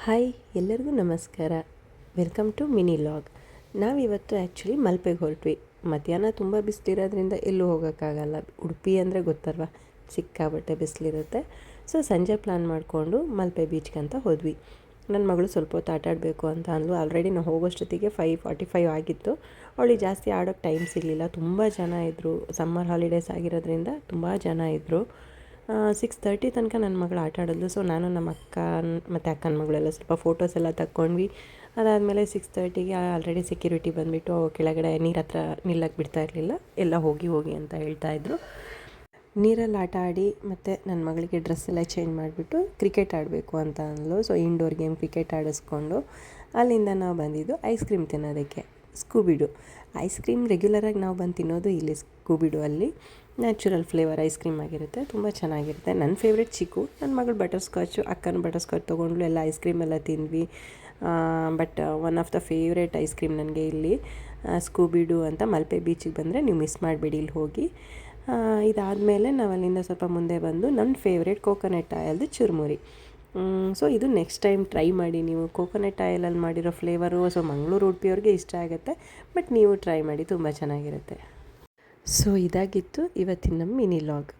Hi ಎಲ್ಲರಿಗೂ ನಮಸ್ಕಾರ. Welcome to mini log. ನಾವಿವತ್ತು ಆ್ಯಕ್ಚುಲಿ ಮಲ್ಪೆಗೆ ಹೊರಟ್ವಿ. ಮಧ್ಯಾಹ್ನ ತುಂಬ ಬಿಸಿಲಿರೋದ್ರಿಂದ ಎಲ್ಲೂ ಹೋಗೋಕ್ಕಾಗಲ್ಲ. ಉಡುಪಿ ಅಂದರೆ ಗೊತ್ತಲ್ವ, ಸಿಕ್ಕಾಬಟ್ಟೆ ಬಿಸಿಲಿರುತ್ತೆ. ಸೊ ಸಂಜೆ ಪ್ಲ್ಯಾನ್ ಮಾಡಿಕೊಂಡು ಮಲ್ಪೆ ಬೀಚ್ಗಂತ ಹೋದ್ವಿ. ನನ್ನ ಮಗಳು ಸ್ವಲ್ಪ ಹೊತ್ತು ಆಟಾಡಬೇಕು ಅಂತ ಅಂದ್ಲು. ಆಲ್ರೆಡಿ ನಾವು ಹೋಗೋಷ್ಟೊತ್ತಿಗೆ 5:45 ಆಗಿತ್ತು. ಅವಳಿಗೆ ಜಾಸ್ತಿ ಆಡೋಕ್ಕೆ ಟೈಮ್ ಸಿಗಲಿಲ್ಲ. ತುಂಬ ಜನ ಇದ್ದರು. ಸಮ್ಮರ್ ಹಾಲಿಡೇಸ್ ಆಗಿರೋದ್ರಿಂದ ತುಂಬ ಜನ ಇದ್ದರು. 6:30 ತನಕ ನನ್ನ ಮಗಳು ಆಟ ಆಡಿದ್ಲು. ಸೊ ನಾನು ನಮ್ಮ ಅಕ್ಕ ಮತ್ತು ಅಕ್ಕನ ಮಗಳೆಲ್ಲ ಸ್ವಲ್ಪ ಫೋಟೋಸ್ ಎಲ್ಲ ತಕ್ಕೊಂಡ್ವಿ. ಅದಾದಮೇಲೆ 6:30ಗೆ ಆಲ್ರೆಡಿ ಸೆಕ್ಯೂರಿಟಿ ಬಂದುಬಿಟ್ಟು ಕೆಳಗಡೆ ನೀರು ಹತ್ರ ನಿಲ್ಲಕ್ಕೆ ಬಿಡ್ತಾ ಇರಲಿಲ್ಲ. ಎಲ್ಲ ಹೋಗಿ ಅಂತ ಹೇಳ್ತಾಯಿದ್ರು. ನೀರಲ್ಲಿ ಆಟ ಆಡಿ ಮತ್ತು ನನ್ನ ಮಗಳಿಗೆ ಡ್ರೆಸ್ ಎಲ್ಲ ಚೇಂಜ್ ಮಾಡಿಬಿಟ್ಟು ಕ್ರಿಕೆಟ್ ಆಡಬೇಕು ಅಂತ ಅಂದ್ಲು. ಸೊ ಇಂಡೋರ್ ಗೇಮ್ ಕ್ರಿಕೆಟ್ ಆಡಿಸ್ಕೊಂಡು ಅಲ್ಲಿಂದ ನಾವು ಬಂದಿದ್ದು ಐಸ್ ಕ್ರೀಮ್ ತಿನ್ನೋದಕ್ಕೆ. ಸ್ಕೂಬಿಡು ಐಸ್ ಕ್ರೀಮ್ ರೆಗ್ಯುಲರಾಗಿ ನಾವು ಬಂದು ತಿನ್ನೋದು ಇಲ್ಲಿ ಸ್ಕೂಬಿಡು. ಅಲ್ಲಿ ನ್ಯಾಚುರಲ್ ಫ್ಲೇವರ್ ಐಸ್ ಕ್ರೀಮ್ ಆಗಿರುತ್ತೆ, ತುಂಬ ಚೆನ್ನಾಗಿರುತ್ತೆ. ನನ್ನ ಫೇವ್ರೆಟ್ ಚಿಕ್ಕು, ನನ್ನ ಮಗಳು ಬಟರ್ ಸ್ಕಾಚು, ಅಕ್ಕನ ಬಟರ್ ಸ್ಕಾಚ್ ತೊಗೊಂಡ್ಲು. ಎಲ್ಲ ಐಸ್ ಕ್ರೀಮ್ ಎಲ್ಲ ತಿಂದ್ವಿ. But one of the favourite ice cream ನನಗೆ ಇಲ್ಲಿ ಸ್ಕೂಬಿಡು ಅಂತ. ಮಲ್ಪೆ ಬೀಚಿಗೆ ಬಂದರೆ ನೀವು ಮಿಸ್ ಮಾಡಬೇಡಿ ಇಲ್ಲಿ ಹೋಗಿ. ಇದಾದಮೇಲೆ ನಾವು ಅಲ್ಲಿಂದ ಸ್ವಲ್ಪ ಮುಂದೆ ಬಂದು ನನ್ನ ಫೇವ್ರೇಟ್ ಕೋಕೋನಟ್ ಆಯಿಲ್ದು ಚುರುಮುರಿ. ಸೊ ಇದು ನೆಕ್ಸ್ಟ್ ಟೈಮ್ ಟ್ರೈ ಮಾಡಿ ನೀವು. ಕೋಕೋನಟ್ ಆಯಿಲಲ್ಲಿ ಮಾಡಿರೋ ಫ್ಲೇವರು ಸೊ ಮಂಗಳೂರು ಉಡುಪಿಯವ್ರಿಗೆ ಇಷ್ಟ ಆಗುತ್ತೆ. ಬಟ್ ನೀವು ಟ್ರೈ ಮಾಡಿ, ತುಂಬ ಚೆನ್ನಾಗಿರುತ್ತೆ. ಸೊ ಇದಾಗಿತ್ತು ಇವತ್ತಿನ ನಮ್ಮ ಮಿನಿ ಲಾಗ್.